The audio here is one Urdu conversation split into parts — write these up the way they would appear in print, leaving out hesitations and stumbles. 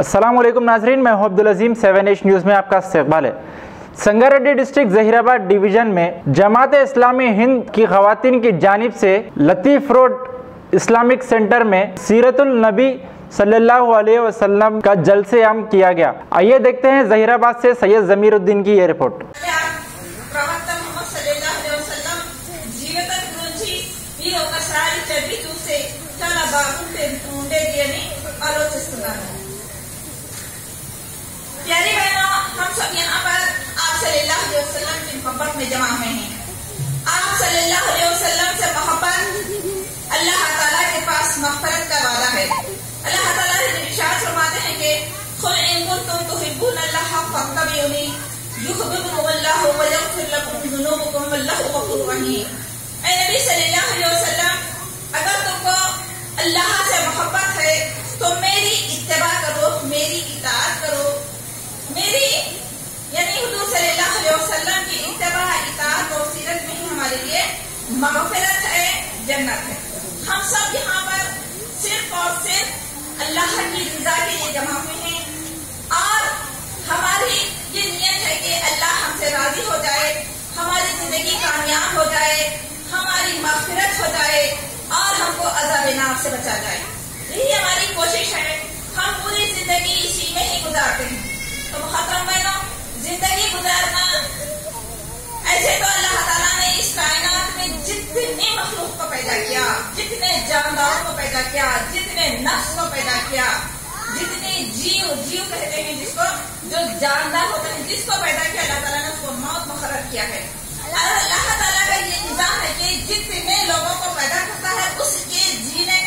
السلام علیکم ناظرین، میں ہوں عبدالعظیم 7H نیوز میں آپ کا استقبال ہے۔ سنگاریڈی ڈسٹرکٹ ظہیر آباد ڈویژن میں جماعت اسلامی ہند کی خواتین کی جانب سے لطیف روڈ اسلامک سینٹر میں سیرت النبی صلی اللہ علیہ وسلم کا جلسہ عام کیا گیا۔ آئیے دیکھتے ہیں ظہیر آباد سے سید ضمیر الدین کی یہ رپورٹ۔ پیاری بہنوں، ہم سب یہاں پر آپ صلی اللہ علیہ وسلم کی محبت میں جمع ہوئے ہیں۔ آپ صلی اللہ علیہ وسلم سے محبت اللہ تعالیٰ کے پاس مغفرت کا وعدہ ہے۔ اللہ تعالیٰ ارشاد فرماتے ہیں کہ قل ان کنتم تحبون اللہ فاتبعونی یحببکم اللہ ویغفر لکم ذنوبکم واللہ غفور رحیم۔ اے نبی صلی اللہ علیہ وسلم، اگر تم کو اللہ سے محبت ہے تو میری اتباع کرو، میری اطاعت کرو، میری یعنی حضور صلی اللہ علیہ وسلم کی اتباع، اطاعت اور سیرت میں ہی ہمارے لیے مغفرت ہے، جنت ہے۔ ہم سب یہاں پر صرف اور صرف اللہ کی رضا کے لیے جمع ہوئے ہیں اور ہماری یہ نیت ہے کہ اللہ ہم سے راضی ہو جائے، ہماری زندگی کامیاب ہو جائے، ہماری مغفرت ہو جائے اور ہم کو عذاب نار سے بچا جائے۔ یہی ہماری کوشش ہے، ہم پوری زندگی اسی میں ہی گزارتے ہیں۔ تو محترم بہنوں، زندگی گزارنا ایسے تو اللہ تعالیٰ نے اس کائنات میں جتنی مخلوق کو پیدا کیا، جتنے جانداروں کو پیدا کیا، جتنے نفس کو پیدا کیا، جتنے جیو کہتے ہیں جس کو، جو جاندار ہوتے ہیں، جس کو پیدا کیا اللہ تعالیٰ نے اس کو موت مقرر کیا ہے۔ اور اللہ تعالیٰ کا یہ نظام ہے کہ جتنے لوگوں کو پیدا کرتا ہے اس کے جینے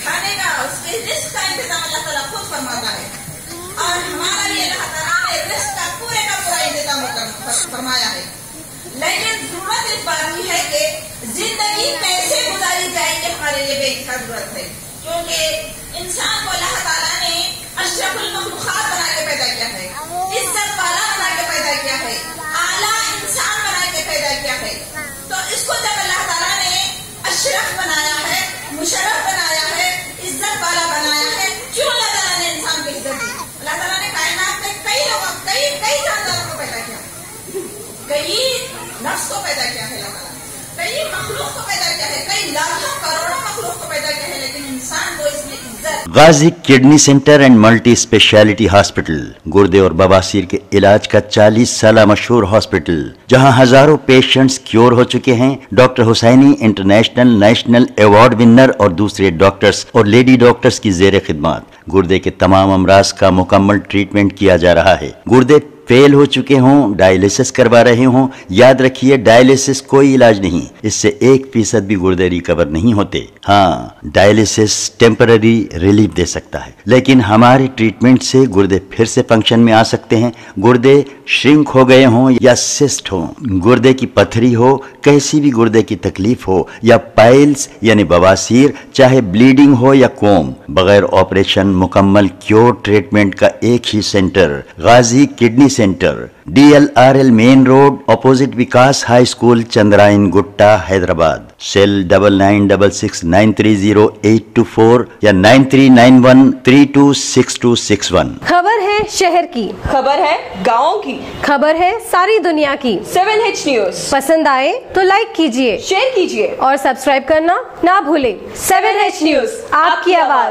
کھانے کا، اس کے رزق کا انتظام اللہ تعالیٰ خود فرماتا ہے اور ہمارا بھی اللہ تعالیٰ نے رزق کا پورے کا پورا انتظام فرمایا ہے۔ لیکن ضرورت اس بات کی ہے کہ زندگی کیسے گزاری جائے گی ہمارے لیے بے حد ضرورت ہے، کیونکہ انسان کو اللہ تعالیٰ نے اشرف المخلوقات بنا کے پیدا کیا ہے، عزت والا بنا کے پیدا کیا ہے، اعلیٰ انسان بنا کے پیدا کیا ہے۔ تو اس کو جب اللہ تعالیٰ نے اشرف بنایا ہے، مشرف بنایا ہے، عزت والا بنایا ہے، کیوں اللہ تعالیٰ نے انسان کو عزت دی؟ اللہ تعالیٰ نے کائنات میں کئی لوگوں، کئی جانداروں کو پیدا کیا، کئی نفس کو پیدا کیا ہے، اللہ تعالیٰ نے کئی مخلوق کو پیدا کیا ہے، کئی لاکھوں کروڑوں مخلوق کو پیدا کیا ہے، لیکن انسان کو اس میں عزت۔ Ghazi kidney centre and multi speciality hospital گردے اور بواسیر کے علاج کا 40 سالہ مشہور ہاسپٹل، جہاں ہزاروں پیشنٹس کیور ہو چکے ہیں۔ ڈاکٹر حسینی انٹرنیشنل نیشنل ایوارڈ ونر اور دوسرے ڈاکٹرز اور لیڈی ڈاکٹرز کی زیر خدمات گردے کے تمام امراض کا مکمل ٹریٹمنٹ کیا جا رہا ہے۔ گردے فیل ہو چکے ہوں، ڈائلیسس کروا رہے ہوں، یاد رکھیے ڈائلیسس کوئی علاج نہیں، اس سے 1% بھی گردے ریکور نہیں ہوتے۔ ہاں، ڈائلیسس ٹیمپرری ریلیف دے سکتا ہے، لیکن ہمارے ٹریٹمنٹ سے گردے پھر سے فنکشن میں آ سکتے ہیں۔ گردے شرنک ہو گئے ہوں یا سسٹ ہوں، گردے کی پتھری ہو، کیسی بھی گردے کی تکلیف ہو، یا پائلز یعنی بواسیر، چاہے بلیڈنگ ہو یا کوم، بغیر آپریشن مکمل کیور ٹریٹمنٹ کا ایک ہی سینٹر، Ghazi kidney centre, DLRL main road opposite Vikas high school, Chandrayangutta, Hyderabad. Cell 9966930824 یا 9391326261۔ خبر ہے شہر کی، خبر ہے گاؤں کی، خبر ہے ساری دنیا کی۔ 7H نیوز پسند آئے تو لائک کیجئے، شیئر کیجئے اور سبسکرائب کرنا نہ بھولیں۔ 7H نیوز، آپ کی آواز۔